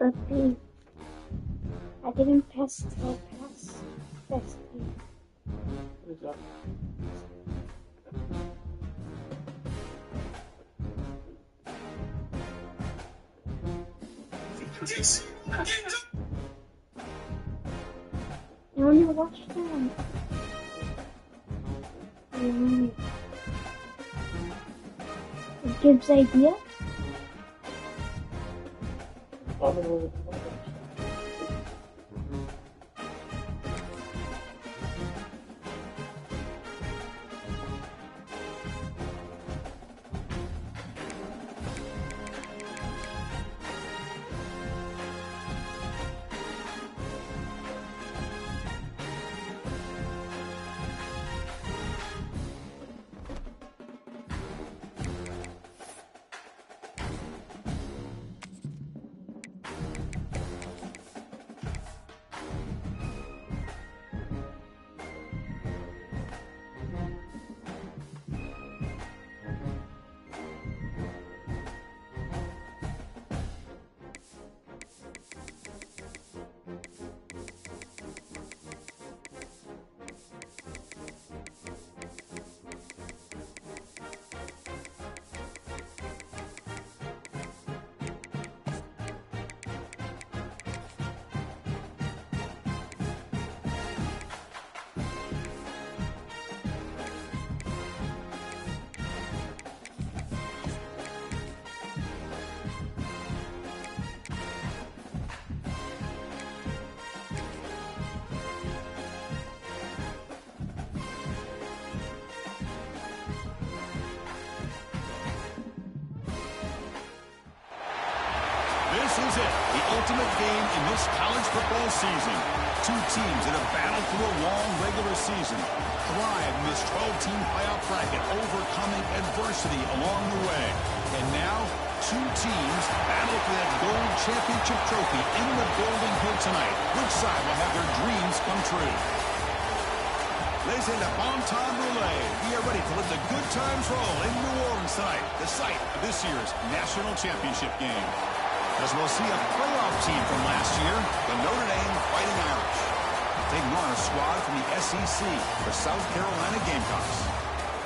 or B. I didn't pass till pass. That's B. What is that? You want to watch them? It gives idea. This is it, the ultimate game in this college football season. Two teams that have battled through a long regular season, thrive in this 12-team playoff bracket, overcoming adversity along the way. And now, two teams battle for that gold championship trophy in the building here tonight. Which side will have their dreams come true? Ladies and gentlemen, bon time relay. We are ready to let the good times roll in New Orleans tonight, the site of this year's national championship game. As we'll see a playoff team from last year, the Notre Dame Fighting Irish, taking on a squad from the SEC, the South Carolina Gamecocks.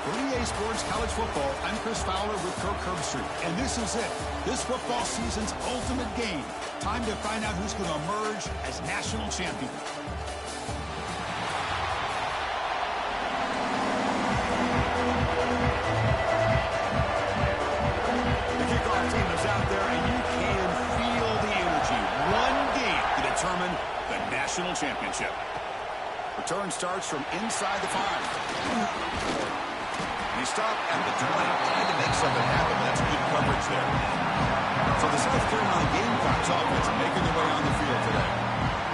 For EA Sports College Football, I'm Chris Fowler with Kirk Herbstreit, and this is it, this football season's ultimate game. Time to find out who's going to emerge as national champion. The kickoff team is out there, and you can feel the energy. One game to determine the national championship. Return starts from inside the 5. He stopped at the 20, trying to make something happen. That's good coverage there. So the South Carolina Gamecocks offense making their way on the field today.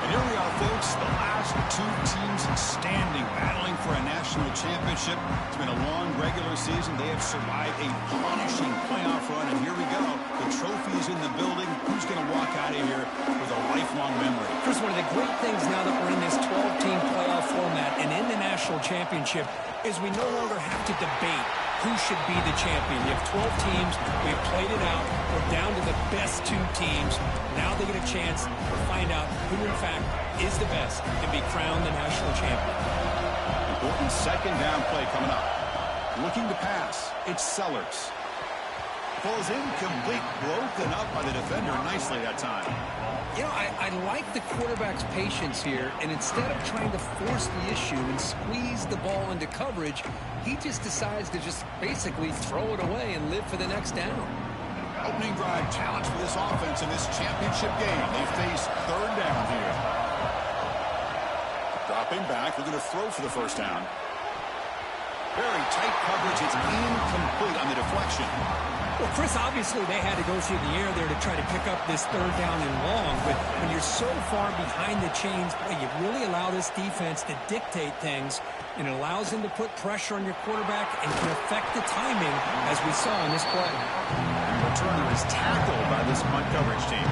And here we are, folks, the last two teams standing, battling for a national championship. It's been a long regular season. They have survived a punishing playoff run, and here we go. The trophy is in the building. Who's going to walk out of here with a lifelong memory? Chris, one of the great things now that we're in this 12-team playoff format and in the national championship is we no longer have to debate who should be the champion. You have 12 teams. We've played it out. We're down to the best two teams. Now they get a chance to find out who, in fact, is the best and be crowned the national champion. Important second down play coming up. Looking to pass. It's Sellers. Ball's incomplete. Broken up by the defender nicely that time. You know, I like the quarterback's patience here, and instead of trying to force the issue and squeeze the ball into coverage, he just decides to just basically throw it away and live for the next down. Opening drive challenge for this offense in this championship game. They face third down here. Dropping back, looking to throw for the first down. Very tight coverage. It's incomplete on the deflection. Well, Chris, obviously they had to go through the air there to try to pick up this third down and long, but when you're so far behind the chains, boy, you really allow this defense to dictate things, and it allows them to put pressure on your quarterback and can affect the timing, as we saw in this play. The returner is tackled by this punt coverage team.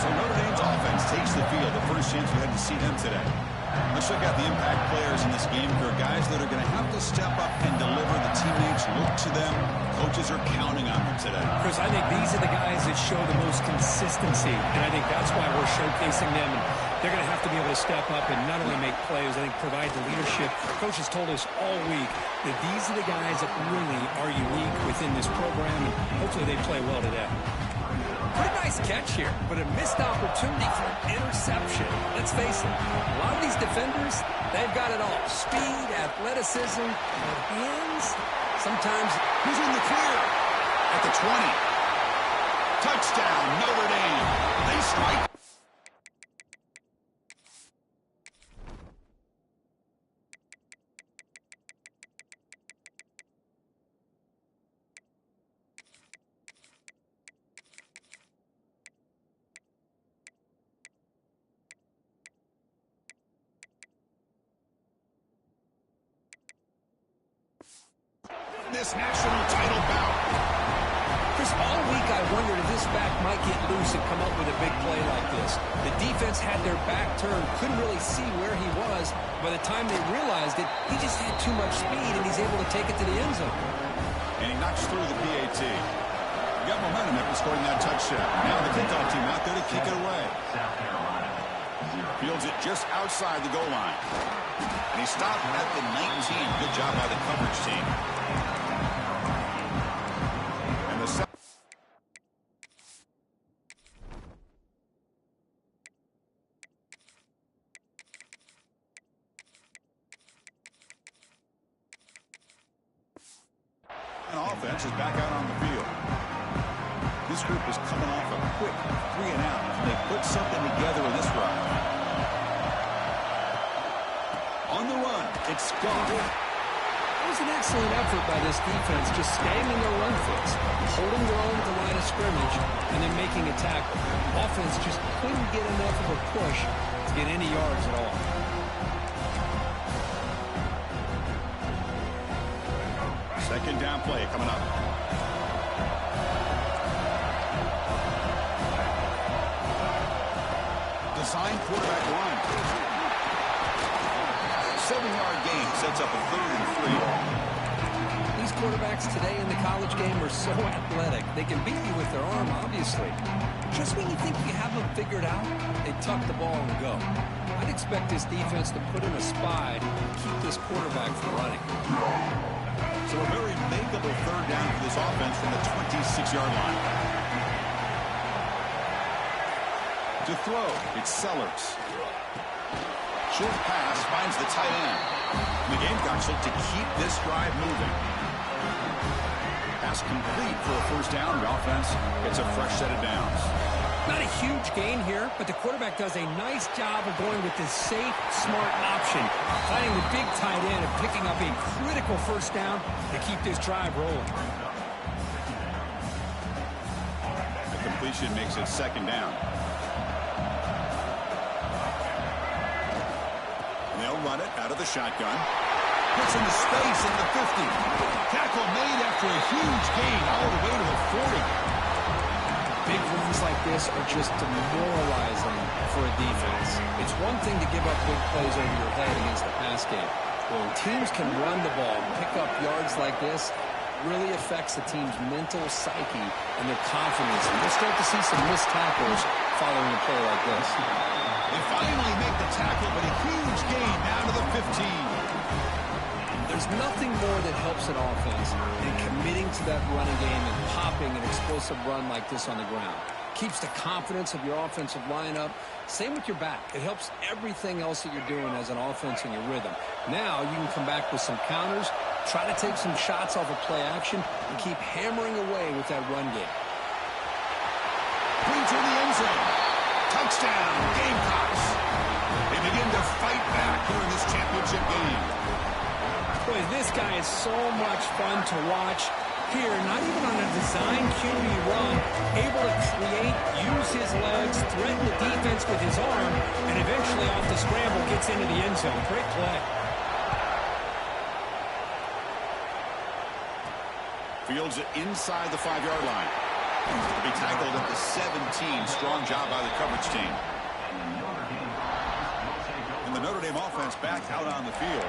So Notre Dame's offense takes the field, the first chance we had to see them today. Let's check out the impact players in this game. There are guys that are going to have to step up and deliver. The teammates look to them. Coaches are counting on them today. Chris, I think these are the guys that show the most consistency, and I think that's why we're showcasing them. And they're going to have to be able to step up and not only make plays, I think provide the leadership. Coaches told us all week that these are the guys that really are unique within this program, and hopefully they play well today. Pretty nice catch here, but a missed opportunity for an interception. Let's face it, a lot of these defenders, they've got it all. Speed, athleticism, but hands, sometimes. Who's in the clear? At the 20. Touchdown, Notre Dame. They strike. This national title bout. Chris, all week I wondered if this back might get loose and come up with a big play like this. The defense had their back turned, couldn't really see where he was. By the time they realized it, he just had too much speed, and he's able to take it to the end zone. And he knocks through the PAT. He got momentum after scoring that touchdown. Now the kickoff team out there to kick it away. Fields it just outside the goal line. And he stopped at the 19. Good job by the coverage team. And the offense is back out on the field. This group is coming off a quick 3-and-out. They put something together in this drive. On the run, it's gone. It was an excellent effort by this defense, just staying in their run fits, holding their own at the line of scrimmage, and then making a tackle. Offense just couldn't get enough of a push to get any yards at all. Second down play coming up. Design quarterback run. 7-yard gain sets up a 3rd and 3. These quarterbacks today in the college game are so athletic. They can beat you with their arm, obviously. Just when you think you have them figured out, they tuck the ball and go. I'd expect this defense to put in a spy and keep this quarterback from running. So a very makeable 3rd down for this offense from the 26-yard line. To throw, it's Sellers. Short pass finds the tight end. The Gamecocks look to keep this drive moving. Pass complete for a 1st down. The offense gets a fresh set of downs. Not a huge gain here, but the quarterback does a nice job of going with this safe, smart option, finding the big tight end and picking up a critical 1st down to keep this drive rolling. The completion makes it 2nd down. They'll run it out of the shotgun. Puts into space at the 50. Tackle made after a huge gain all the way to the 40. Big runs like this are just demoralizing for a defense. It's one thing to give up big plays over your head against the pass game. When teams can run the ball and pick up yards like this, it really affects the team's mental psyche and their confidence. And we'll start to see some missed tackles following a play like this. They finally make the tackle, but a huge gain down to the 15. There's nothing more that helps an offense than committing to that running game and popping an explosive run like this on the ground. Keeps the confidence of your offensive lineup. Same with your back. It helps everything else that you're doing as an offense in your rhythm. Now you can come back with some counters, try to take some shots off of play action, and keep hammering away with that run game. Into the end zone. Touchdown, Gamecocks. They begin to fight back here in this championship game. Boy, this guy is so much fun to watch. Here, not even on a design QB run, able to create, use his legs, threaten the defense with his arm, and eventually off the scramble gets into the end zone. Great play. Fields it inside the 5-yard line. They tackled at the 17. Strong job by the coverage team. And And the Notre Dame offense back out on the field.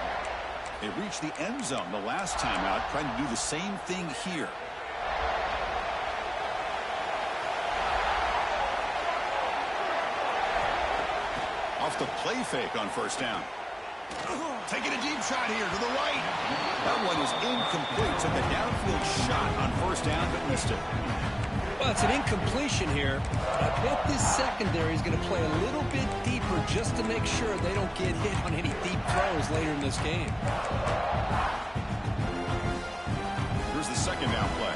They reached the end zone the last time out, trying to do the same thing here. Off the play fake on first down. Taking a deep shot here to the right. That one is incomplete. Took a downfield shot on first down, but missed it. Well, it's an incompletion here. I bet this secondary is going to play a little bit deeper just to make sure they don't get hit on any deep throws later in this game. Here's the second down play.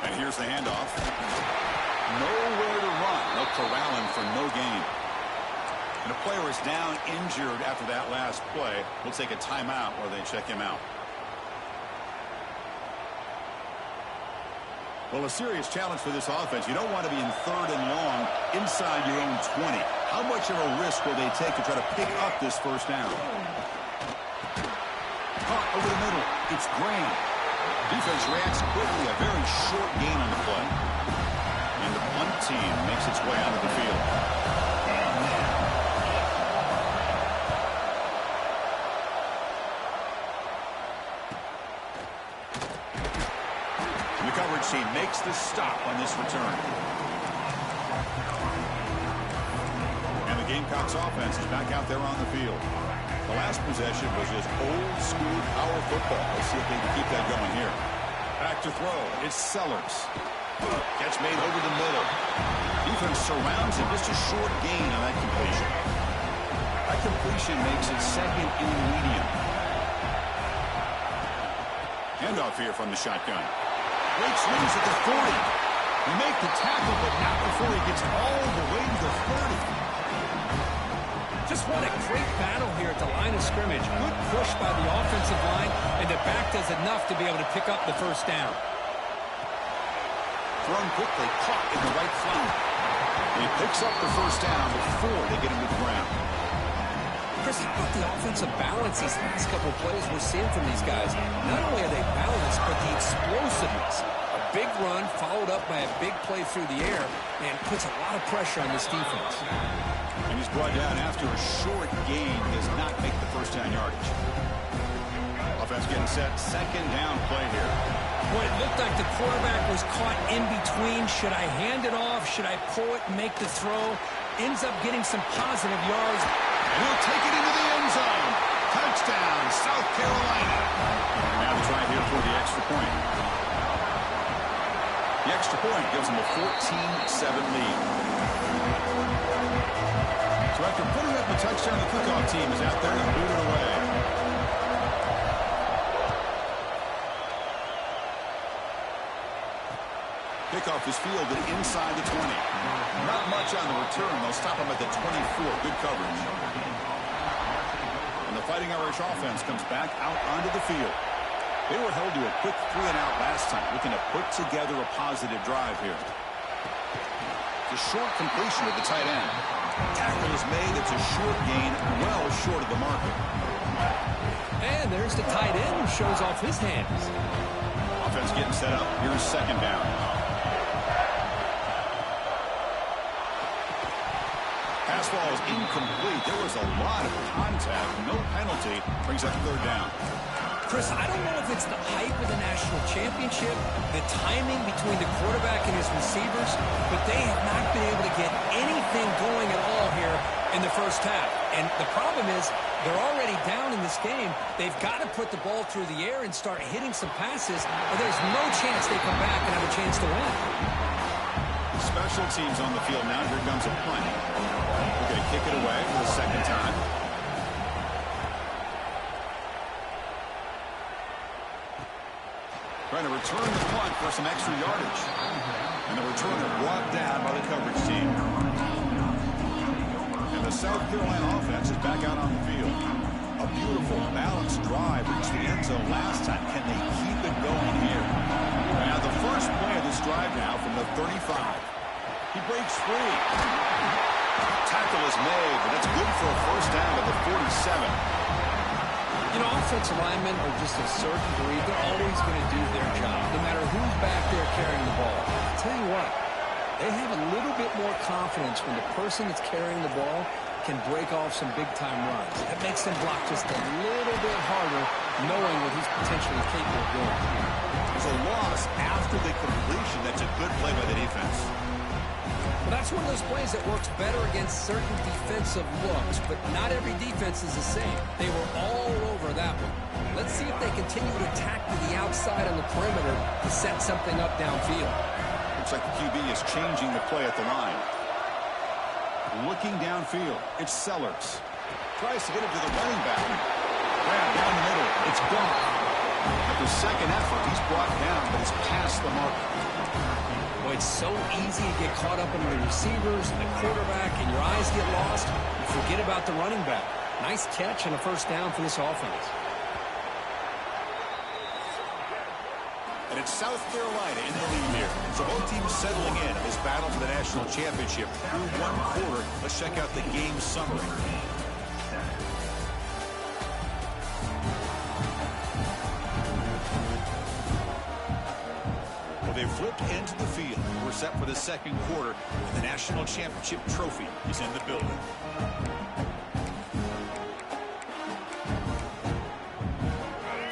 And here's the handoff. Nowhere to run. They'll corral him for no gain. And a player is down injured after that last play. We'll take a timeout while they check him out. Well, a serious challenge for this offense. You don't want to be in third and long inside your own 20. How much of a risk will they take to try to pick up this first down? Caught over the middle. It's Graham. Defense reacts quickly. A very short gain on the play. And the punt team makes its way onto the field. The coverage team makes the stop on this return. And the Gamecocks offense is back out there on the field. The last possession was just old school power football. Let's see if they can keep that going here. Back to throw. It's Sellers. Catch made over the middle. Defense surrounds him. Just a short gain on that completion. That completion makes it second and medium. Handoff here from the shotgun. Great swings at the 40. He make the tackle, but not before he gets all the way to the 30. Just what a great battle here at the line of scrimmage. Good push by the offensive line, and the back does enough to be able to pick up the first down. Thrown quickly, caught in the right flank. He picks up the first down before they get him to the ground. Chris, how about the offensive balance these last couple of plays we're seeing from these guys? Not only are they balanced, but the explosiveness. A big run followed up by a big play through the air and puts a lot of pressure on this defense. And he's brought down after a short gain. He does not make the first down yardage. Offense getting set. Second down play here. Well, it looked like the quarterback was caught in between. Should I hand it off? Should I pull it and make the throw? Ends up getting some positive yards. And he'll take it into the end zone. Touchdown, South Carolina. Now the try here for the extra point. The extra point gives them a 14-7 lead. So after putting up the touchdown, the kickoff team is out there to boot it away. Kickoff is fielded inside the 20. Not much on the return. They'll stop him at the 24. Good coverage. And the Fighting Irish offense comes back out onto the field. They were held to a quick 3-and-out last time, looking to put together a positive drive here. It's a short completion to the tight end. Tackle is made. It's a short gain, well short of the marker. And there's the tight end who shows off his hands. Offense getting set up. Here's second down. Pass ball is incomplete. There was a lot of contact. No penalty. Brings up third down. Chris, I don't know if it's the hype of the national championship, the timing between the quarterback and his receivers, but they have not been able to get anything going at all here in the first half. And the problem is they're already down in this game. They've got to put the ball through the air and start hitting some passes, or there's no chance they come back and have a chance to win. Special teams on the field now. Here comes a punt. We're going to kick it away for the second time. Trying to return the punt for some extra yardage. And the returner brought down by the coverage team. And the South Carolina offense is back out on the field. A beautiful, balanced drive reached the end zone last time. Can they keep it going here? Now the first play of this drive now from the 35. He breaks free. Tackle is made, but that's good for a first down at the 47. You know, offensive linemen are just a certain breed. They're always going to do their job, no matter who's back there carrying the ball. tell you what, they have a little bit more confidence when the person that's carrying the ball can break off some big-time runs. That makes them block just a little bit harder, knowing what he's potentially capable of doing. There's a loss after the completion. That's a good play by the defense. Well, that's one of those plays that works better against certain defensive looks, but not every defense is the same. They were all over that one. Let's see if they continue to attack to the outside on the perimeter to set something up downfield. Looks like the QB is changing the play at the line. Looking downfield, it's Sellers. Tries to get it to the running back. Grab down the middle, it's gone. After second effort, he's brought down, but he's past the mark. Boy, it's so easy to get caught up in the receivers and the quarterback, and your eyes get lost. You forget about the running back. Nice catch and a first down for this offense. And it's South Carolina in the lead here. So both teams settling in this battle for the national championship through one quarter. Let's check out the game summary. Well, they flipped into the field. We're set for the second quarter, and the national championship trophy is in the building.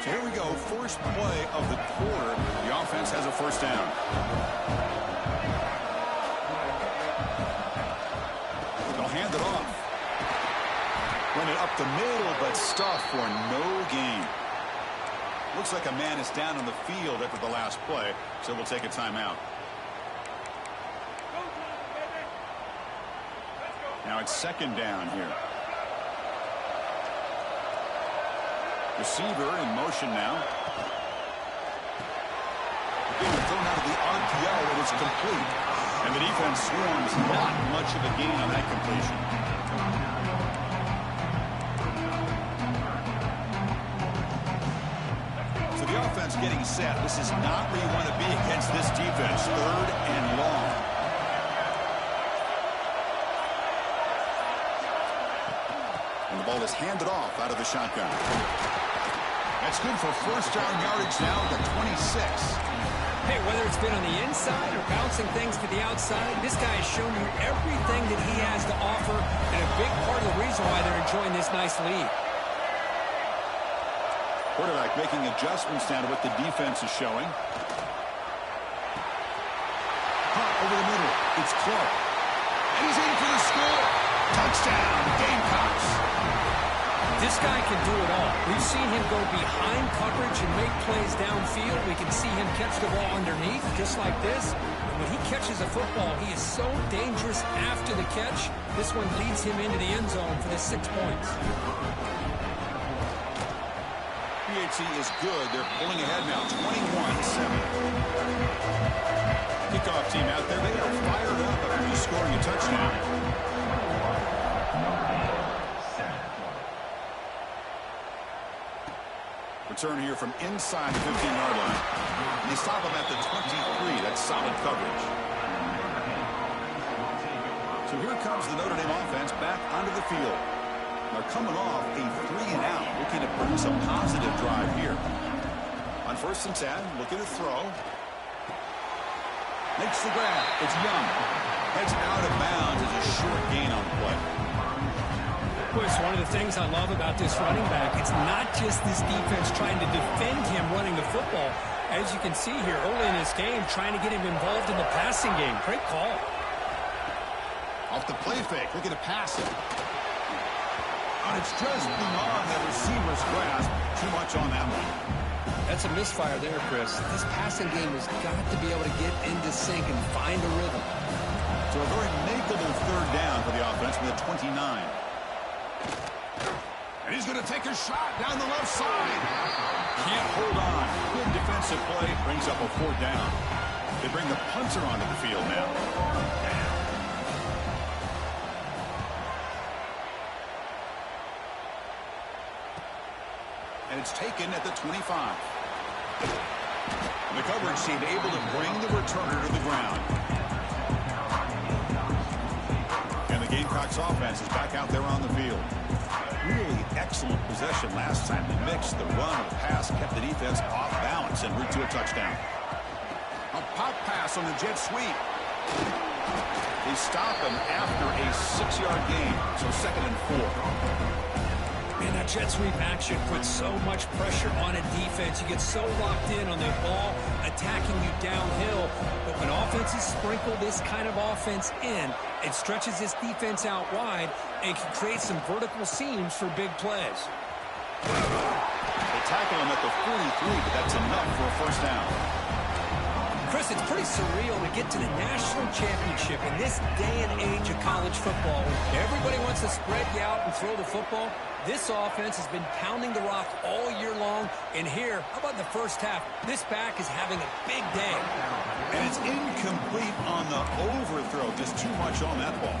So here we go, first play of the quarter. The offense has a first down. They'll hand it off. Run it up the middle, but stuffed for no gain. Looks like a man is down on the field after the last play, so we'll take a timeout. Now it's second down here. Receiver in motion now. Being thrown out of the RPO, and it's complete. And the defense swarms, not much of a gain on that completion. So the offense getting set. This is not where you want to be against this defense. Third and long. And the ball is handed off out of the shotgun. That's good for first down yardage now at the 26. Hey, whether it's been on the inside or bouncing things to the outside, this guy has shown you everything that he has to offer, and a big part of the reason why they're enjoying this nice lead. Quarterback making adjustments down to what the defense is showing. Hot over the middle. It's Clark. And he's in for the score. Touchdown, Gamecocks. This guy can do it all. We've seen him go behind coverage and make plays downfield. We can see him catch the ball underneath, just like this. And when he catches a football, he is so dangerous after the catch. This one leads him into the end zone for the 6 points. PHC is good. They're pulling ahead now, 21-7. Kickoff team out there. They are fired up after just scoring a touchdown. Return here from inside the 15-yard line. And they stop him at the 23. That's solid coverage. So here comes the Notre Dame offense back onto the field. They're coming off a 3-and-out, looking to produce a positive drive here. On 1st and 10, looking to throw. Makes the grab. It's Young. Heads out of bounds as a short gain on the play. Boy, it's one of the things I love about this running back. It's not just this defense trying to defend him running the football. As you can see here early in this game, trying to get him involved in the passing game. Great call. Off the play fake, looking to pass it. And it's just beyond that receiver's grasp. Too much on that one. That's a misfire there, Chris. This passing game has got to be able to get into sync and find a rhythm. So a very makeable third down for the offense with a 29. And he's going to take a shot down the left side. Can't hold on. Good defensive play. Brings up a 4th down. They bring the punter onto the field now. And it's taken at the 25. And the coverage team able to bring the returner to the ground. And the Gamecocks offense is back out there on the field. Really excellent possession last time. They mixed the run or the pass, kept the defense off balance en route to a touchdown. A pop pass on the jet sweep. They stop him after a 6-yard gain, so 2nd and 4. Man, that jet sweep action puts so much pressure on a defense. You get so locked in on the ball attacking you downhill. But when offenses sprinkle this kind of offense in, it stretches this defense out wide and can create some vertical seams for big plays. They tackle him at the 43, but that's enough for a first down. Chris, it's pretty surreal to get to the national championship in this day and age of college football. Everybody wants to spread you out and throw the football. This offense has been pounding the rock all year long. And here, how about the first half? This back is having a big day. And it's incomplete on the overthrow. Just too much on that ball.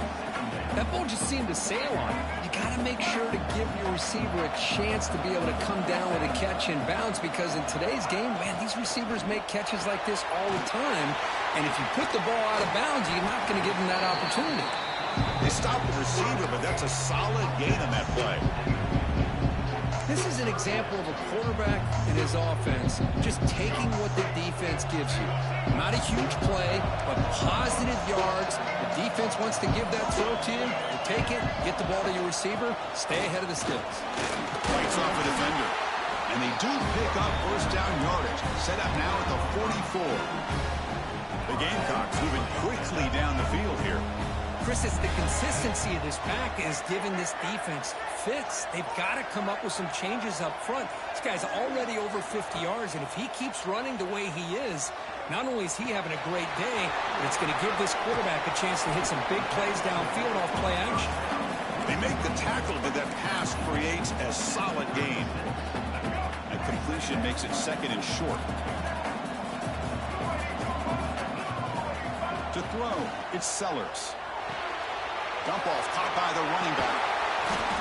That ball just seemed to sail on it. You got to make sure to give your receiver a chance to be able to come down with a catch and bounce, because in today's game, man, these receivers make catches like this all the time. And if you put the ball out of bounds, you're not going to give them that opportunity. They stopped the receiver, but that's a solid gain on that play. This is an example of a quarterback and his offense just taking what the defense gives you. Not a huge play, but positive yards. The defense wants to give that throw to you. You take it, get the ball to your receiver, stay ahead of the sticks. Fights off the defender. And they do pick up first down yardage. Set up now at the 44. The Gamecocks moving quickly down the field here. Chris, it's the consistency of this pack is giving this defense fits. They've got to come up with some changes up front. This guy's already over 50 yards, and if he keeps running the way he is, not only is he having a great day, but it's going to give this quarterback a chance to hit some big plays downfield off play action. They make the tackle, but that pass creates a solid gain. A completion makes it 2nd and short. To throw, it's Sellers. Dump off, caught by the running back.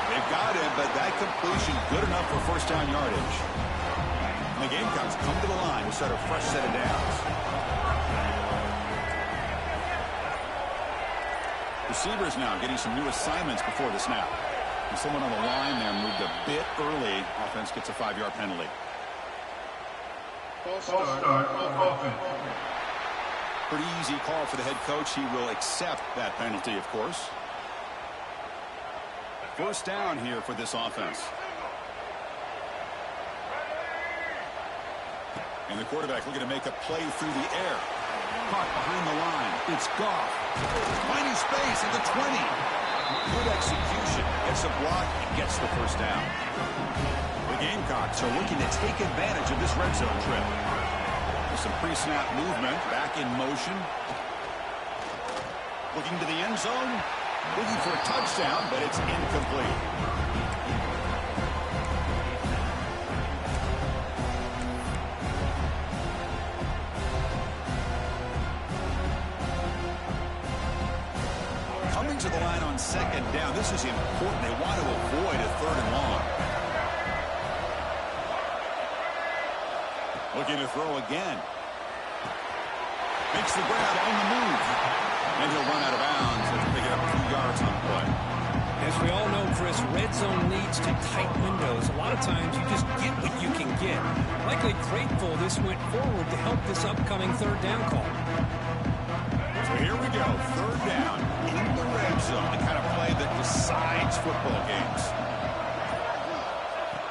They've got him, but that completion good enough for first down yardage. And the Gamecocks come to the line to start a fresh set of downs. Receivers now getting some new assignments before the snap. And someone on the line there moved a bit early. Offense gets a 5-yard penalty. False start, offense. Pretty easy call for the head coach. He will accept that penalty, of course. First down here for this offense. And the quarterback looking to make a play through the air. Caught behind the line. It's Goff. Finding space at the 20. Good execution. Gets a block and gets the first down. The Gamecocks are looking to take advantage of this red zone trip. With some pre-snap movement. Back in motion. Looking to the end zone. Looking for a touchdown, but it's incomplete. Coming to the line on 2nd down. This is important. They want to avoid a 3rd and long. Looking to throw again. Makes the grab on the move. And he'll run out of bounds after picking up 2 yards on the play. As we all know, Chris, red zone leads to tight windows. A lot of times you just get what you can get. Likely grateful this went forward to help this upcoming 3rd down call. So here we go. 3rd down in the red zone. The kind of play that decides football games.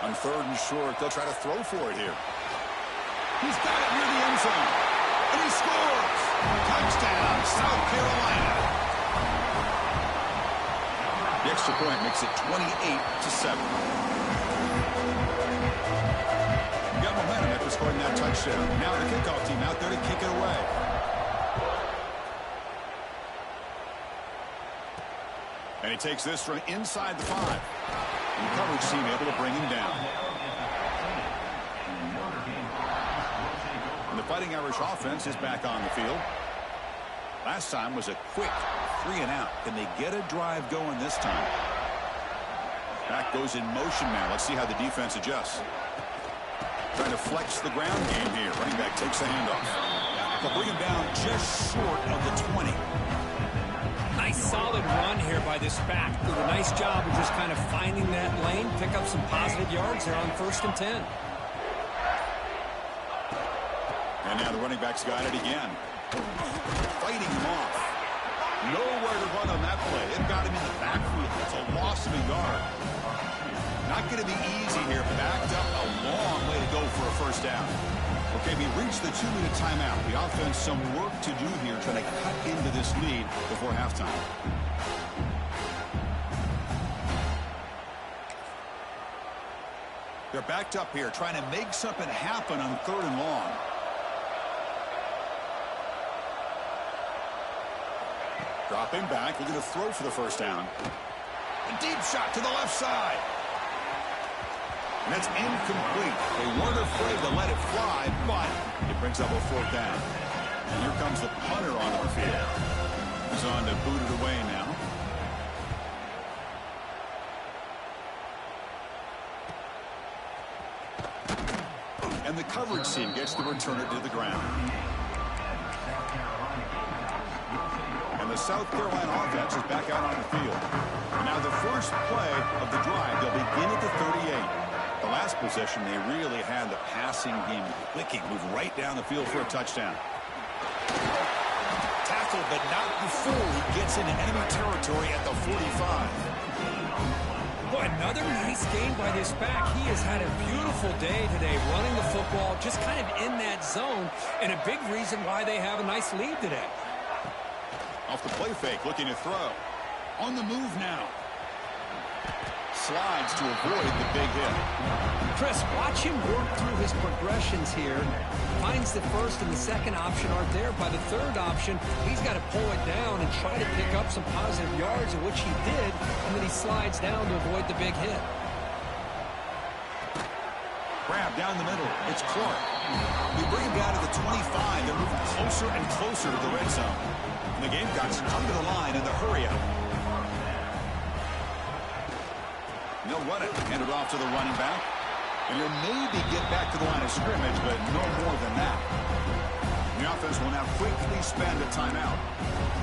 On 3rd and short, they'll try to throw for it here. He's got it near the end zone. And he scores! Touchdown, South Carolina. The extra point makes it 28-7. You got momentum after scoring that touchdown. Now the kickoff team out there to kick it away. And he takes this from inside the 5. And the coverage team able to bring him down. And the Fighting Irish offense is back on the field. Last time was a quick 3-and-out. Can they get a drive going this time? Back goes in motion now. Let's see how the defense adjusts. Trying to flex the ground game here. Running back takes the handoff. They'll bring him down just short of the 20. Nice solid run here by this back. Did a nice job of just kind of finding that lane, pick up some positive yards there on 1st and 10. And now the running back's got it again. Fighting him off. Nowhere to run on that play. They've got him in the backfield. It's a loss of a yard. Not going to be easy here. Backed up a long way to go for a first down. Okay, we reached the 2-minute timeout. The offense some work to do here trying to cut into this lead before halftime. They're backed up here trying to make something happen on 3rd and long. Dropping back, looking to throw for the first down. A deep shot to the left side. And that's incomplete. They weren't afraid to let it fly, but it brings up a 4th down. And here comes the punter onto the field. He's on to boot it away now. And the coverage team gets the returner to the ground. And the South Carolina offense is back out on the field. And now the first play of the drive, they'll begin at the 38. The last possession, they really had the passing game clicking, move right down the field for a touchdown. Tackled, but not before he gets into enemy territory at the 45. Boy, another nice game by this back. He has had a beautiful day today running the football, just kind of in that zone, and a big reason why they have a nice lead today. Off the play fake, looking to throw. On the move now. Slides to avoid the big hit. Chris, watch him work through his progressions here. Finds the first and the second option aren't there. By the third option, he's got to pull it down and try to pick up some positive yards, of which he did, and then he slides down to avoid the big hit. Grab down the middle. It's Clark. We bring him down to the 25. They're moving closer and closer to the red zone. And the Gamecocks come to the line in the hurry-up. They'll run it. Hand it off to the running back. And he'll maybe get back to the line of scrimmage, but no more than that. The offense will now quickly spend a timeout.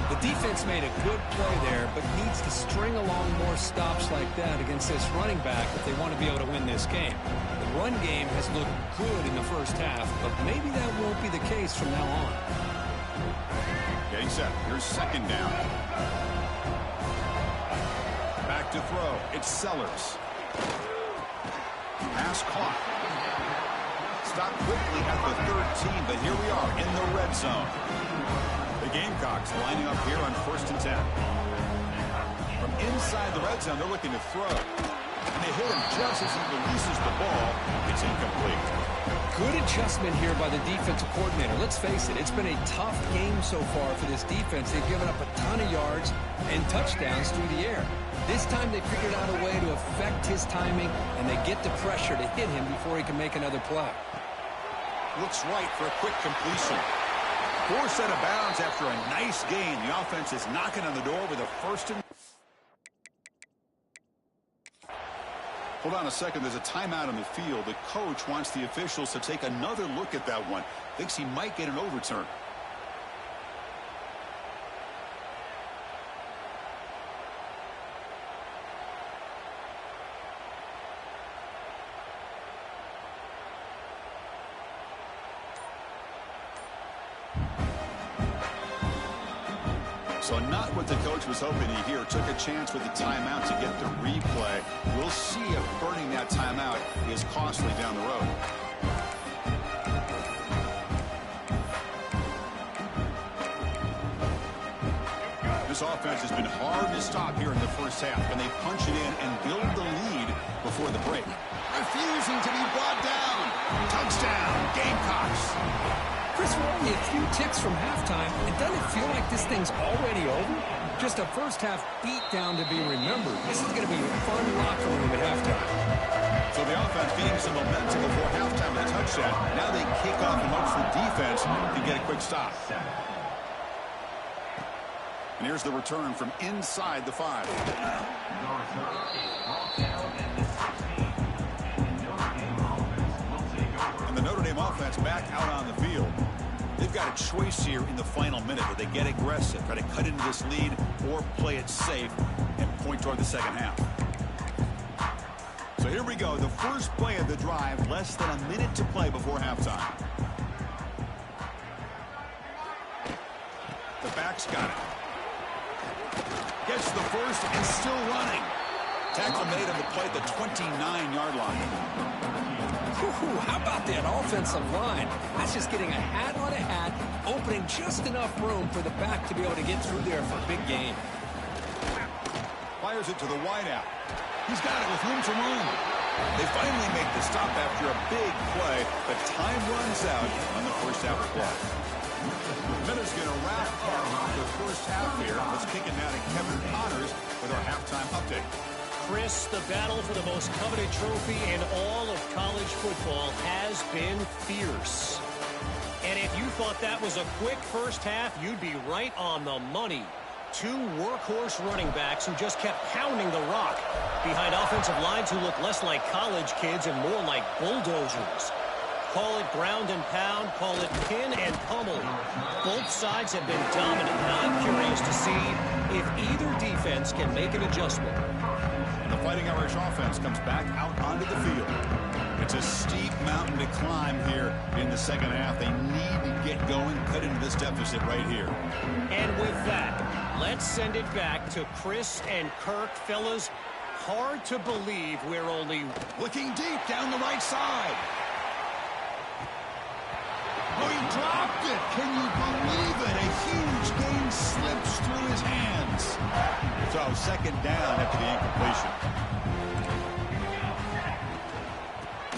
The defense made a good play there, but needs to string along more stops like that against this running back if they want to be able to win this game. The run game has looked good in the first half, but maybe that won't be the case from now on. Getting set. Here's 2nd down. Back to throw. It's Sellers. Pass caught. Stop quickly at the 13, but here we are in the red zone. The Gamecocks lining up here on 1st and 10. From inside the red zone, they're looking to throw. And they hit him just as he releases the ball. It's incomplete. Good adjustment here by the defensive coordinator. Let's face it, it's been a tough game so far for this defense. They've given up a ton of yards and touchdowns through the air. This time they figured out a way to affect his timing, and they get the pressure to hit him before he can make another play. Looks right for a quick completion. Forced out of bounds after a nice gain. The offense is knocking on the door with a 1st and... Hold on a second. There's a timeout on the field. The coach wants the officials to take another look at that one. Thinks he might get an overturn. So not what the coach was hoping to hear. Took a chance with the timeout to get the replay. We'll see if burning that timeout is costly down the road. This offense has been hard to stop here in the first half, and they punch it in and build the lead before the break. Refusing to be brought down. Touchdown, Gamecocks. Chris, we're only a few ticks from halftime, and doesn't it feel like this thing's already over? Just a first-half beatdown to be remembered. This is going to be a fun locker room at halftime. So the offense gaining some momentum before halftime with a touchdown. Now they kick off and hopes the defense can get a quick stop. And here's the return from inside the 5. And the Notre Dame offense back out on the field. They've got a choice here in the final minute where they get aggressive, try to cut into this lead, or play it safe and point toward the second half. So here we go, the first play of the drive, less than a minute to play before halftime. The back's got it. Gets the first and still running. Tackle made on the play at the 29-yard line. Whew, how about that offensive line? That's just getting a hat on a hat, opening just enough room for the back to be able to get through there for a big gain. Fires it to the wideout. He's got it with room to run. They finally make the stop after a big play, but time runs out on the first half clock. Minute's going to wrap up the first half here. Let's kick it now to Kevin Connors with our halftime update. Chris, the battle for the most coveted trophy in all of college football has been fierce. And if you thought that was a quick first half, you'd be right on the money. Two workhorse running backs who just kept pounding the rock behind offensive lines who look less like college kids and more like bulldozers. Call it ground and pound, call it pin and pummel. Both sides have been dominant. Now I'm curious to see if either defense can make an adjustment. And the Fighting Irish offense comes back out onto the field. It's a steep mountain to climb here in the second half. They need to get going, cut into this deficit right here. And with that, let's send it back to Chris and Kirk. Fellas, hard to believe we're only looking deep down the right side. Oh, he dropped it. Can you believe it? A huge gain slips through his hands. So second down after the incompletion.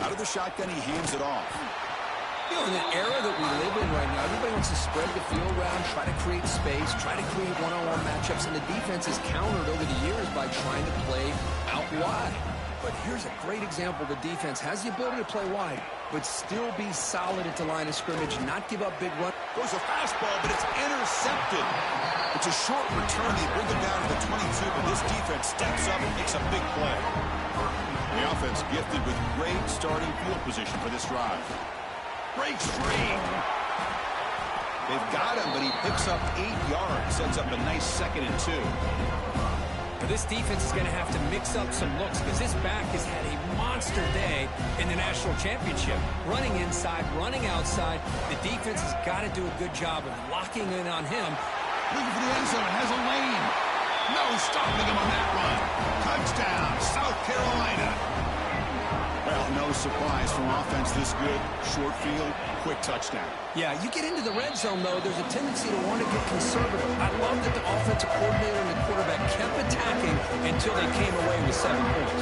Out of the shotgun, he hands it off. You know, in the era that we live in right now, everybody wants to spread the field around, try to create space, try to create one-on-one matchups, and the defense is countered over the years by trying to play out wide. But here's a great example. The defense has the ability to play wide, but still be solid at the line of scrimmage, not give up big run. Goes a fastball, but it's intercepted. It's a short return. They bring him down to the 22, but this defense steps up and makes a big play. The offense gifted with great starting field position for this drive. Breaks free. They've got him, but he picks up 8 yards. Sets up a nice 2nd and 2. But this defense is going to have to mix up some looks because this back has had a monster day in the national championship. Running inside, running outside. The defense has got to do a good job of locking in on him. Looking for the end zone. Has a lane. No stopping him on that run. Touchdown, South Carolina. Well, no surprise from offense this good. Short field, quick touchdown. Yeah, you get into the red zone, though, there's a tendency to want to get conservative. I love that the offensive coordinator and the quarterback kept attacking until they came away with 7 points.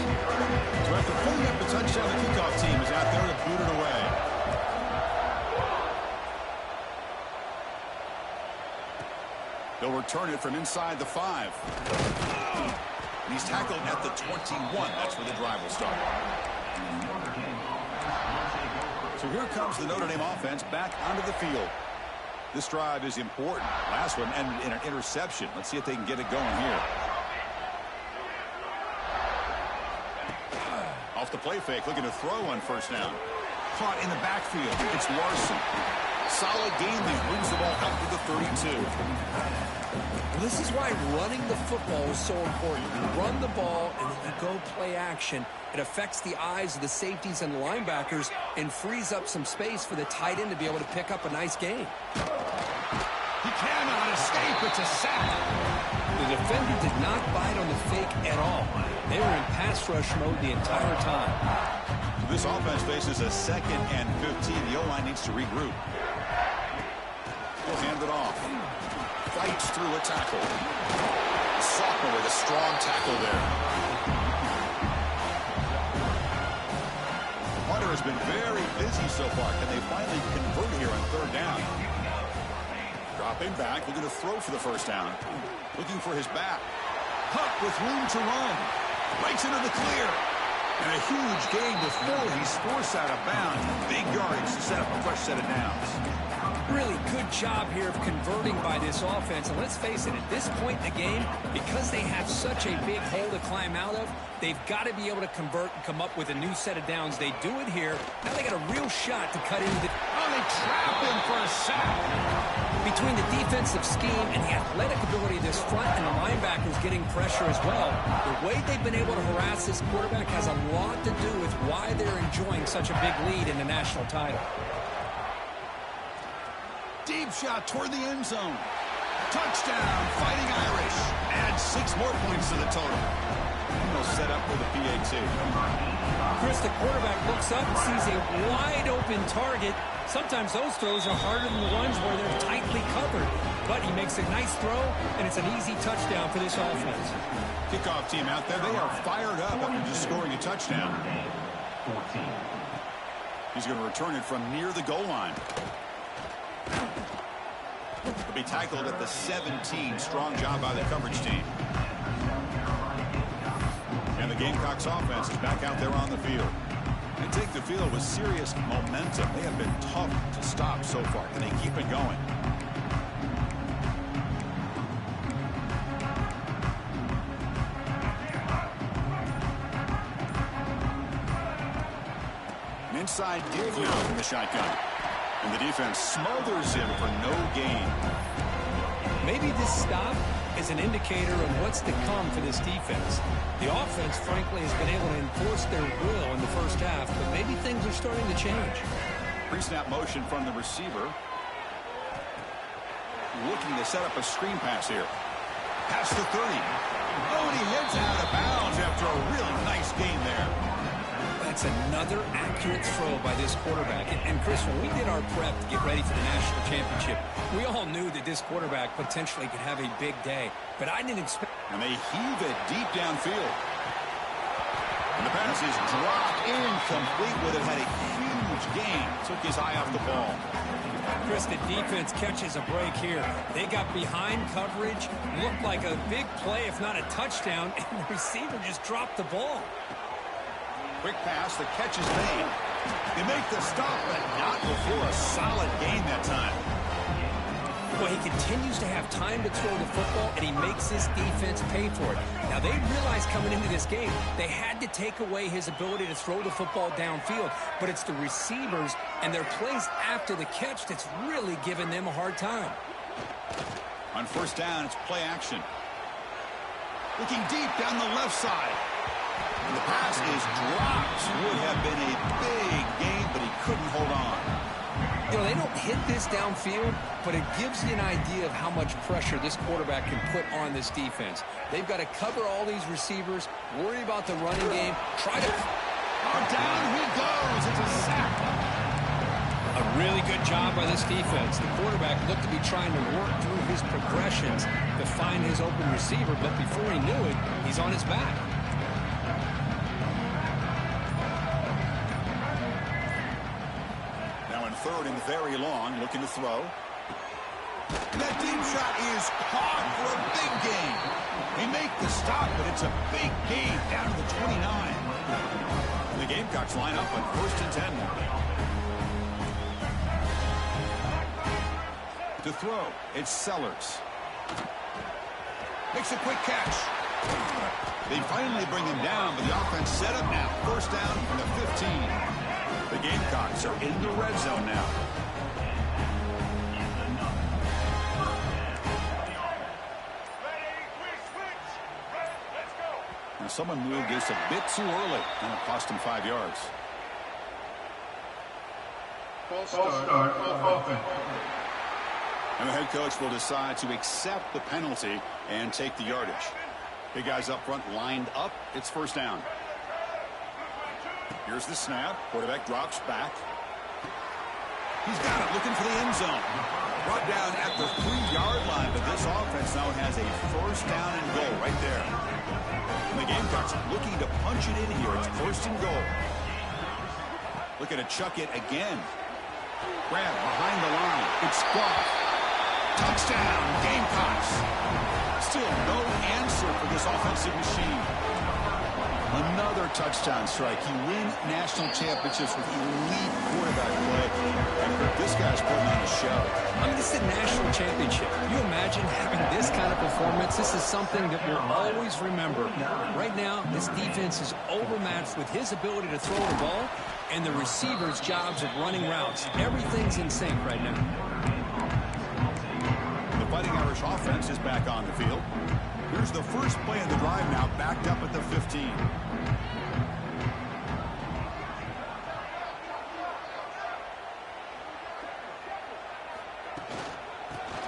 So after pulling up the touchdown, the kickoff team is out there to boot it away. They'll return it from inside the 5. And he's tackled at the 21. That's where the drive will start. So here comes the Notre Dame offense back onto the field. This drive is important. Last one ended in an interception. Let's see if they can get it going here. Off the play fake, looking to throw on first down. Caught in the backfield. It's Larson. Solid game there. Moves the ball up to the 32. Well, this is why running the football is so important. You run the ball and then you go play action. It affects the eyes of the safeties and the linebackers and frees up some space for the tight end to be able to pick up a nice gain. He cannot escape. It's a sack. The defender did not bite on the fake at all. They were in pass rush mode the entire time. This offense faces a 2nd and 15. The O-line needs to regroup. He'll hand it off. Fights through a tackle. Sophomore with a strong tackle there. Hunter has been very busy so far. Can they finally convert here on 3rd down? Dropping back, looking to throw for the first down. Looking for his back. Huck with room to run. Breaks into the clear. And a huge gain before he's forced out of bounds. Big yardage to set up a fresh set of downs. Really good job here of converting by this offense. And let's face it, at this point in the game, because they have such a big hole to climb out of, they've got to be able to convert and come up with a new set of downs. They do it here. Now they got a real shot to cut into the... Oh, they trap him for a sack. Between the defensive scheme and the athletic ability of this front and the linebackers getting pressure as well, the way they've been able to harass this quarterback has a lot to do with why they're enjoying such a big lead in the national title. Deep shot toward the end zone. Touchdown, Fighting Irish. Add 6 more points to the total. And they'll set up for the PAT. Chris, the quarterback looks up and sees a wide-open target. Sometimes those throws are harder than the ones where they're tightly covered. But he makes a nice throw, and it's an easy touchdown for this offense. Kickoff team out there, they are fired up after just scoring a touchdown. 14. He's going to return it from near the goal line. He'll be tackled at the 17. Strong job by the coverage team. And the Gamecocks offense is back out there on the field. They take the field with serious momentum. They have been tough to stop so far. Can they keep it going? An inside dig now from the shotgun. And the defense smothers him for no gain. Maybe this stop is an indicator of what's to come for this defense. The offense, frankly, has been able to enforce their will in the first half, but maybe things are starting to change. Pre-snap motion from the receiver. Looking to set up a screen pass here. Past the 30. Oh, and he heads out of bounds after a really nice gain there. That's another accurate throw by this quarterback. And Chris, when we did our prep to get ready for the national championship, we all knew that this quarterback potentially could have a big day. But I didn't expect... And they heave it deep downfield. And the pass is dropped incomplete. Would have had a huge gain. Took his eye off the ball. Chris, the defense catches a break here. They got behind coverage. Looked like a big play, if not a touchdown. And the receiver just dropped the ball. Quick pass, the catch is made. They make the stop, but not before a solid gain that time. Well, he continues to have time to throw the football, and he makes his defense pay for it. Now, they realized coming into this game, they had to take away his ability to throw the football downfield, but it's the receivers and their plays after the catch that's really giving them a hard time. On first down, it's play action. Looking deep down the left side. And the pass is dropped. Would have been a big gain, but he couldn't hold on. You know, they don't hit this downfield, but it gives you an idea of how much pressure this quarterback can put on this defense. They've got to cover all these receivers, worry about the running game, try to... Oh, down he goes. It's a sack. A really good job by this defense. The quarterback looked to be trying to work through his progressions to find his open receiver, but before he knew it, he's on his back. Third and very long, looking to throw. And that deep shot is caught for a big gain. They make the stop, but it's a big gain down to the 29. And the Gamecocks line up on first and 10 now. To throw, it's Sellers. Makes a quick catch. They finally bring him down, but the offense set up now. First down from the 15. The Gamecocks are in the red zone now. And someone moved just a bit too early, and it cost him 5 yards. False start, offense. And the head coach will decide to accept the penalty and take the yardage. Big guys up front lined up. It's first down. Here's the snap. Quarterback drops back. He's got it, looking for the end zone. Brought down at the 3-yard line, but this offense now has a first down and goal right there. And the Gamecocks looking to punch it in here. It's first and goal. Looking to chuck it again. Grab behind the line. It's Goff. Touchdown, Gamecocks. Still no answer for this offensive machine. Another touchdown strike. You win national championships with elite quarterback play. And this guy's putting on a show. I mean, this is a national championship. You imagine having this kind of performance? This is something that we'll always remember. Right now, this defense is overmatched with his ability to throw the ball and the receivers' jobs of running routes. Everything's in sync right now. The Fighting Irish offense is back on the field. Here's the first play of the drive now, backed up at the 15.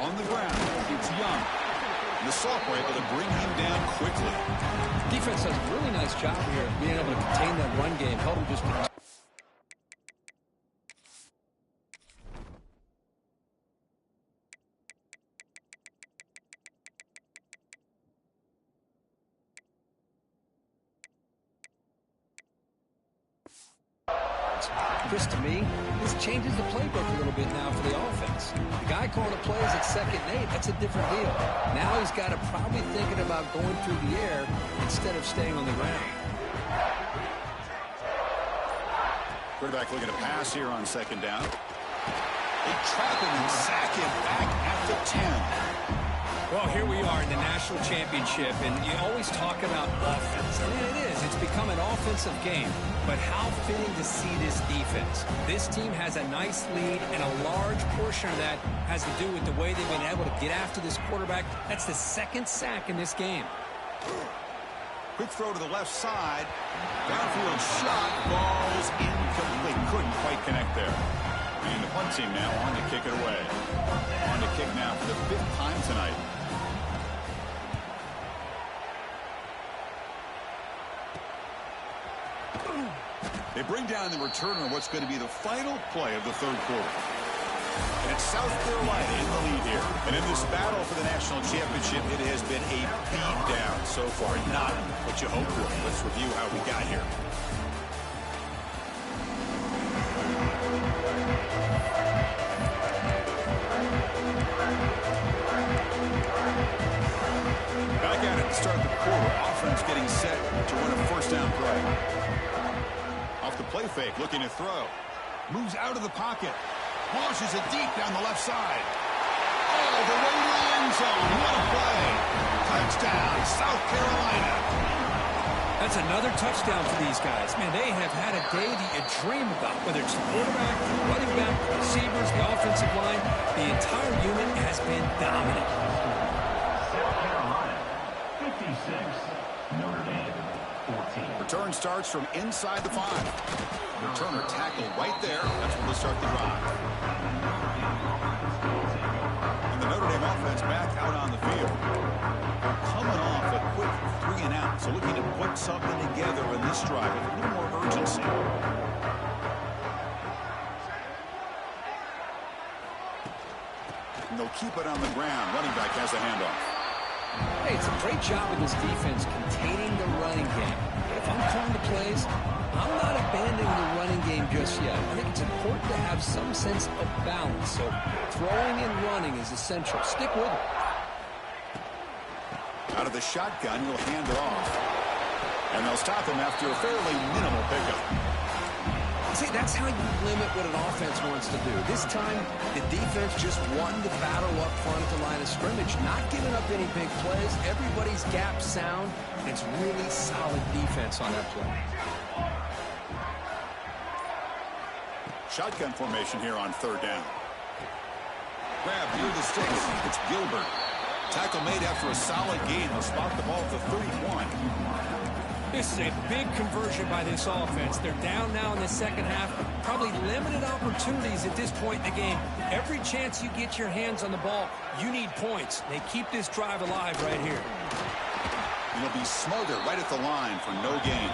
On the ground, it's Young. And the Salts were able to bring him down quickly. Defense does a really nice job here of being able to contain that run game, help him just to Chris, to me, this changes the playbook a little bit now for the offense. The guy calling the plays at 2nd and 8, that's a different deal. Now he's got to probably thinking about going through the air instead of staying on the ground. Quarterback looking to pass here on 2nd down. They trap him and sack him back at the 10. Well, here we are in the national championship, and you always talk about offense. And it is. It's become an offensive game. But how fitting to see this defense. This team has a nice lead, and a large portion of that has to do with the way they've been able to get after this quarterback. That's the 2nd sack in this game. Quick throw to the left side. Downfield shot. Falls incomplete. Couldn't quite connect there. And the punt team now on to kick it away. On to kick now for the 5th time tonight. They bring down the returner on what's going to be the final play of the 3rd quarter. And it's South Carolina in the lead here. And in this battle for the national championship, it has been a beat down so far. Not what you hoped for. Let's review how we got here. Back at it to start the quarter. Offense getting set to run a 1st down play. Off the play fake, looking to throw. Moves out of the pocket. Launches it deep down the left side. All the way to the end zone. What a play. Touchdown, South Carolina. That's another touchdown for these guys. Man, they have had a day that you dream about, whether it's the quarterback, the running back, the receivers, the offensive line. The entire unit has been dominant. South Carolina, 56. Notre Dame, 14. Return starts from inside the 5. Returner tackled right there. That's where they'll start the drive. And the Notre Dame offense back out on the field. Coming off a quick 3 and out. So looking to put something together in this drive with a little more urgency. And they'll keep it on the ground. Running back has a handoff. Hey, it's a great job of this defense containing the running game. But if I'm calling the plays, I'm not abandoning the running game just yet. I think it's important to have some sense of balance. So throwing and running is essential. Stick with it. Out of the shotgun, he'll hand it off. And they'll stop him after a fairly minimal pickup. See, that's how you limit what an offense wants to do. This time, the defense just wanting to battle up front at the line of scrimmage, not giving up any big plays. Everybody's gap sound. It's really solid defense on that play. Shotgun formation here on 3rd down. Grab near the sticks. It's Gilbert. Tackle made after a solid gain. They'll spot the ball at the 31. This is a big conversion by this offense. They're down now in the 2nd half. Probably limited opportunities at this point in the game. Every chance you get your hands on the ball, you need points. They keep this drive alive right here. And he'll be smothered right at the line for no gain.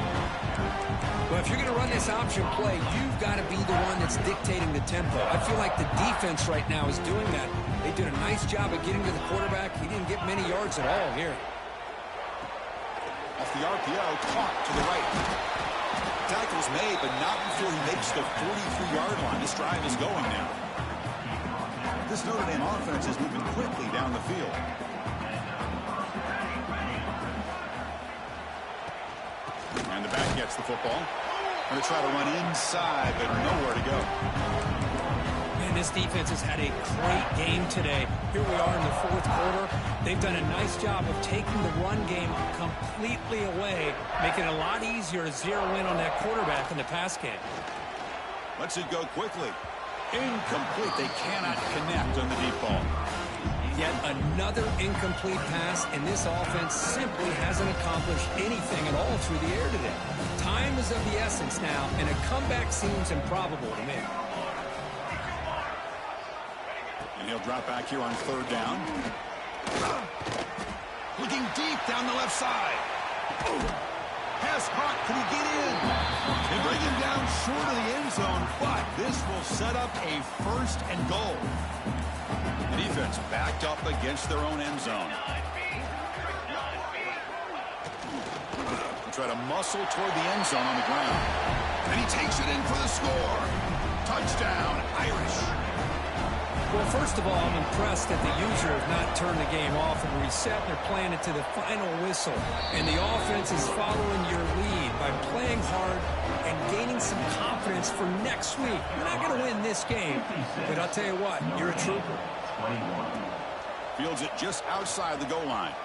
Well, if you're going to run this option play, you've got to be the one that's dictating the tempo. I feel like the defense right now is doing that. They did a nice job of getting to the quarterback. He didn't get many yards at all here. Off the RPO, caught to the right. Tackle's made, but not before he makes the 43-yard line. This drive is going now. This Notre Dame offense is moving quickly down the field. And the back gets the football. Going to try to run inside, but nowhere to go. And this defense has had a great game today. Here we are in the 4th quarter. They've done a nice job of taking the run game completely away, making it a lot easier to zero in on that quarterback in the pass game. Lets it go quickly. Incomplete. They cannot connect on the deep ball. Yet another incomplete pass, and this offense simply hasn't accomplished anything at all through the air today. Time is of the essence now, and a comeback seems improbable to me. And he'll drop back here on 3rd down. Looking deep down the left side. Pass hot. Can he get in? They bring him down short of the end zone, but this will set up a 1st and goal. The defense backed up against their own end zone. Try to muscle toward the end zone on the ground. And he takes it in for the score. Touchdown, Irish. Well, first of all, I'm impressed that the user has not turned the game off and reset. They're playing it to the final whistle. And the offense is following your lead by playing hard and gaining some confidence for next week. You're not going to win this game, but I'll tell you what, you're a trooper. Fields it just outside the goal line.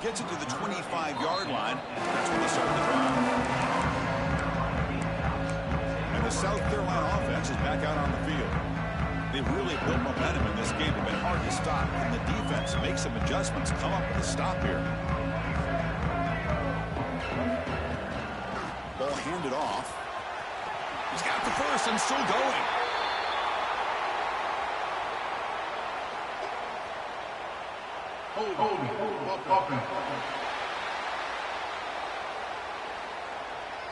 Gets it to the 25-yard line. That's where they start the drive. And the South Carolina offense is back out on the field. They've really built momentum in this game. They've been hard to stop. And the defense makes some adjustments, come up with a stop here. Ball handed off. He's got the first and still going.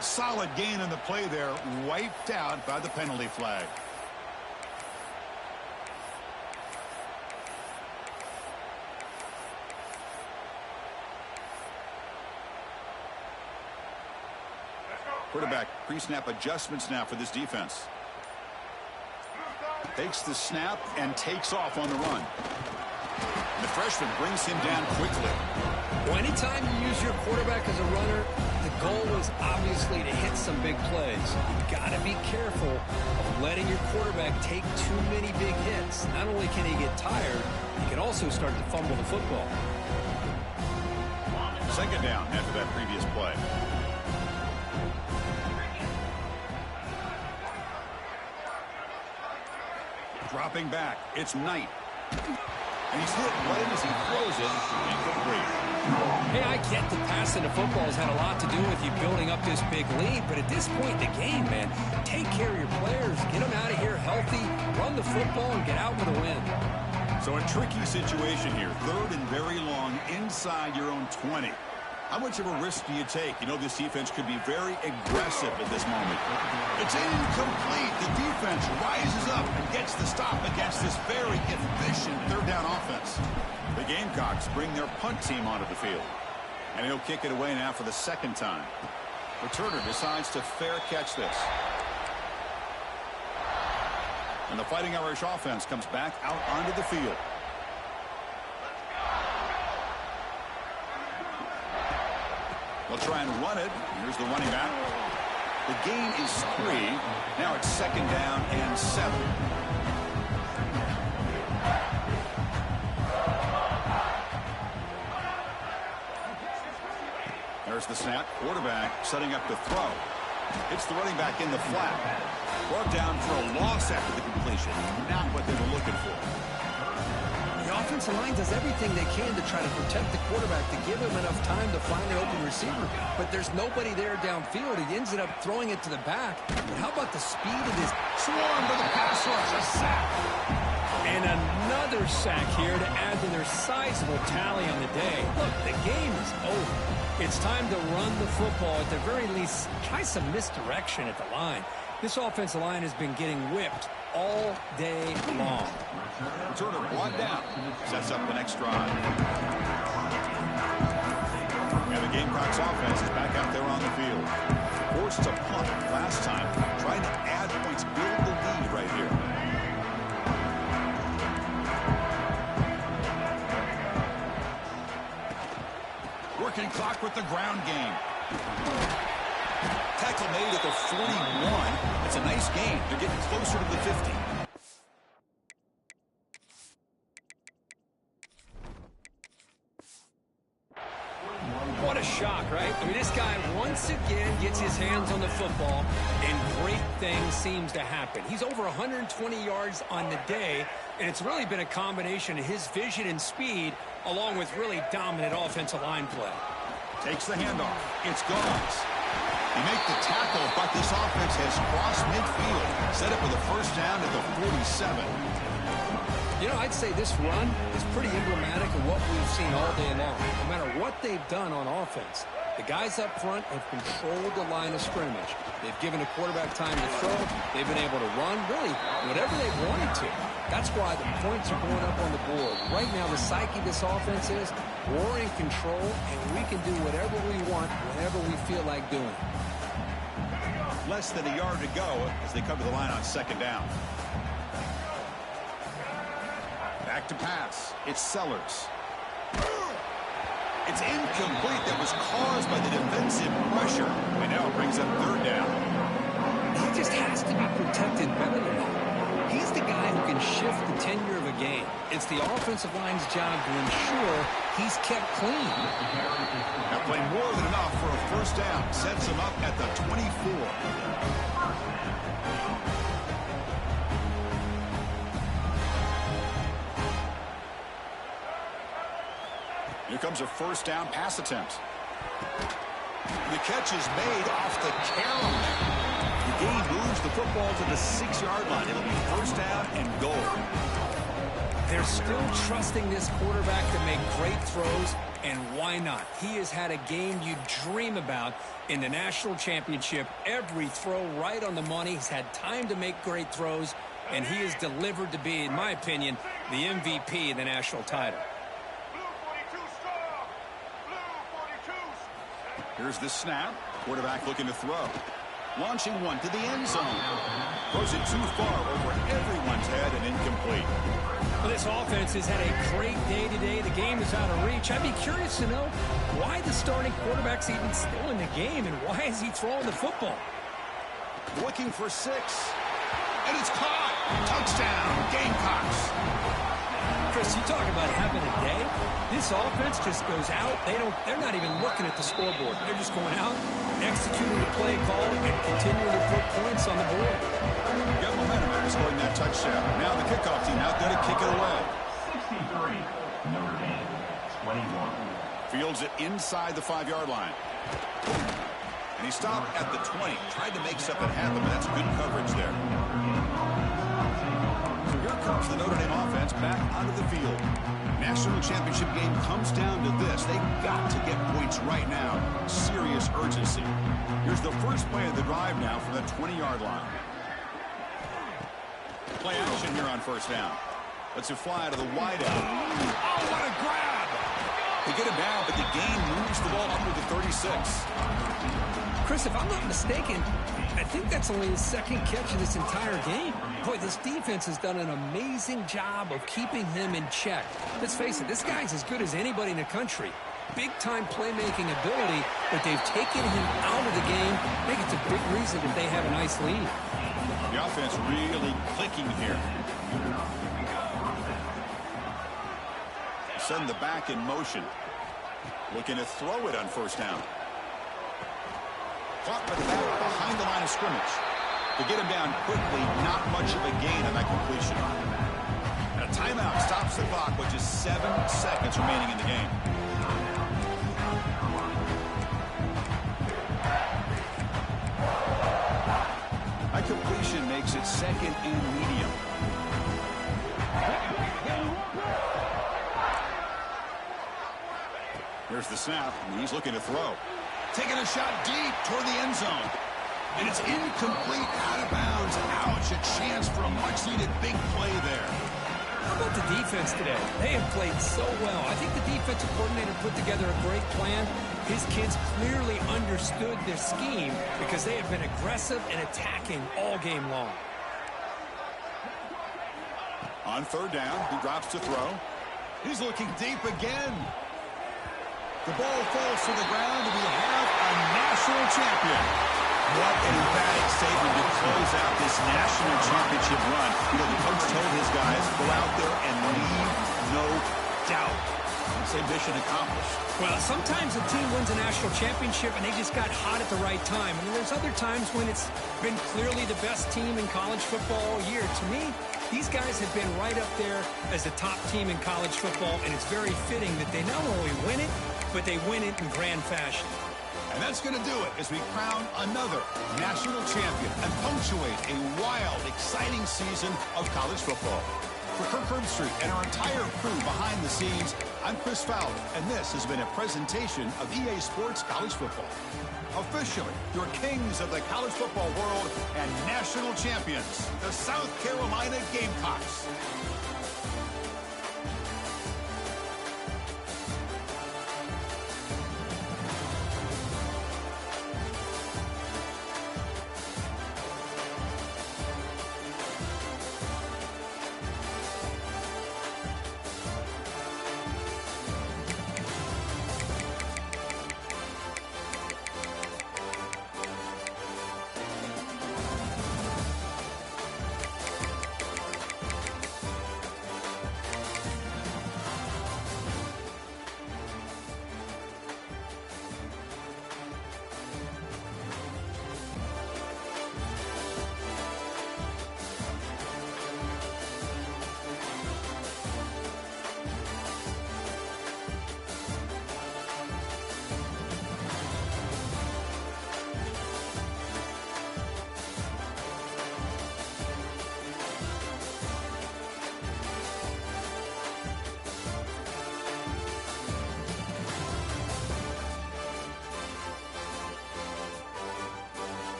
Solid gain in the play there, wiped out by the penalty flag. Quarterback pre-snap adjustments now for this defense. Takes the snap and takes off on the run. The freshman brings him down quickly. Well, anytime you use your quarterback as a runner, the goal is obviously to hit some big plays. You've got to be careful of letting your quarterback take too many big hits. Not only can he get tired, he can also start to fumble the football. 2nd down after that previous play. Dropping back, it's Knight. And he's hit right as he throws it. Incomplete. Hey, I get that passing the football has had a lot to do with you building up this big lead, but at this point in the game, man, take care of your players. Get them out of here healthy, run the football, and get out with a win. So a tricky situation here. 3rd and very long inside your own 20. How much of a risk do you take? You know, this defense could be very aggressive at this moment. It's incomplete. The defense rises up and gets the stop against this very efficient 3rd down offense. The Gamecocks bring their punt team onto the field. And he'll kick it away now for the 2nd time. Returner decides to fair catch this. And the Fighting Irish offense comes back out onto the field. They'll try and run it. Here's the running back. The gain is 3. Now it's 2nd down and 7. There's the snap. Quarterback setting up to throw. It's the running back in the flat. Brought down for a loss after the completion. Not what they were looking for. The offensive line does everything they can to try to protect the quarterback, to give him enough time to find an open receiver. But there's nobody there downfield. He ends up throwing it to the back. But how about the speed of this? Swarm to the pass rush. A sack. And another sack here to add to their sizable tally on the day. Look, the game is over. It's time to run the football. At the very least, try some misdirection at the line. This offensive line has been getting whipped all day long. Returner brought down. Sets up the next drive. And the Gamecocks offense is back out there on the field. Forced to punt last time. Trying to add points, build the lead right here. Working clock with the ground game. Tackle made at the 41. It's a nice gain. They're getting closer to the 50. What a shock, right? I mean, this guy once again gets his hands on the football, and great things seems to happen. He's over 120 yards on the day, and it's really been a combination of his vision and speed, along with really dominant offensive line play. Takes the handoff. It's Goss. He makes the tackle, but this offense has crossed midfield. Set up with a 1st down at the 47. You know, I'd say this run is pretty emblematic of what we've seen all day long. No matter what they've done on offense, the guys up front have controlled the line of scrimmage. They've given the quarterback time to throw. They've been able to run, really, whatever they wanted to. That's why the points are going up on the board. Right now, the psyche of this offense is we're in control, and we can do whatever we want, whenever we feel like doing it. Less than a yard to go as they come to the line on second down. Back to pass. It's Sellers. It's incomplete. That was caused by the defensive pressure. And now it brings up third down. He just has to be protected better than that. He's the guy who can shift the tenure of a game. It's the offensive line's job to ensure he's kept clean. Now playing more than enough for a first down. Sets him up at the 24. Here comes a first down pass attempt. The catch is made off the carom. The game moves the football to the 6-yard line. It'll be first down and goal. They're still trusting this quarterback to make great throws, and why not? He has had a game you dream about in the national championship. Every throw right on the money. He's had time to make great throws, and he has delivered to be, in my opinion, the MVP of the national title. Here's the snap. Quarterback looking to throw. Launching one to the end zone. Throws it too far over everyone's head and incomplete. Well, this offense has had a great day today. The game is out of reach. I'd be curious to know why the starting quarterback's even still in the game and why is he throwing the football? Looking for 6. And it's caught. Touchdown, Gamecocks. Chris, you talk about having a day. This offense just goes out. They're not even looking at the scoreboard. They're just going out, executing the play call, and continuing to put points on the board. Got momentum after scoring that touchdown. Now the kickoff team out there to kick it away. 63, Notre Dame, 21. Fields it inside the 5-yard line. And he stopped at the 20. Tried to make something happen, but that's good coverage there. So here comes the Notre Dame offense back onto the field. National championship game comes down to this. They've got to get points right now. Serious urgency. Here's the first play of the drive now from the 20-yard line. Play action here on first down. Lets it fly to the wide out. Oh, what a grab! They get him down, but the gain moves the ball up to the 36. Chris, if I'm not mistaken, I think that's only his second catch of this entire game. Boy, this defense has done an amazing job of keeping him in check. Let's face it, this guy's as good as anybody in the country. Big-time playmaking ability, but they've taken him out of the game. I think it's a big reason that they have a nice lead. The offense really clicking here. Send the back in motion. Looking to throw it on first down. Caught by the back behind the line of scrimmage. To get him down quickly, not much of a gain on that completion. And a timeout stops the clock with just 7 seconds remaining in the game. That completion makes it second and medium. Here's the snap, and he's looking to throw. Taking a shot deep toward the end zone. And it's incomplete, out of bounds. Ouch, a chance for a much-needed big play there. How about the defense today? They have played so well. I think the defensive coordinator put together a great plan. His kids clearly understood their scheme because they have been aggressive and attacking all game long. On third down, he drops to throw. He's looking deep again. The ball falls to the ground, and we have a national champion. What an emphatic statement to close out this national championship run. You know, the coach told his guys, go out there and leave no doubt. Say mission accomplished. Well, sometimes a team wins a national championship and they just got hot at the right time. And there's other times when it's been clearly the best team in college football all year. To me, these guys have been right up there as the top team in college football, and it's very fitting that they not only win it, but they win it in grand fashion. And that's going to do it as we crown another national champion and punctuate a wild, exciting season of college football. For Kirk Herbstreit and our entire crew behind the scenes, I'm Chris Fowler, and this has been a presentation of EA Sports College Football. Officially, your kings of the college football world and national champions, the South Carolina Gamecocks.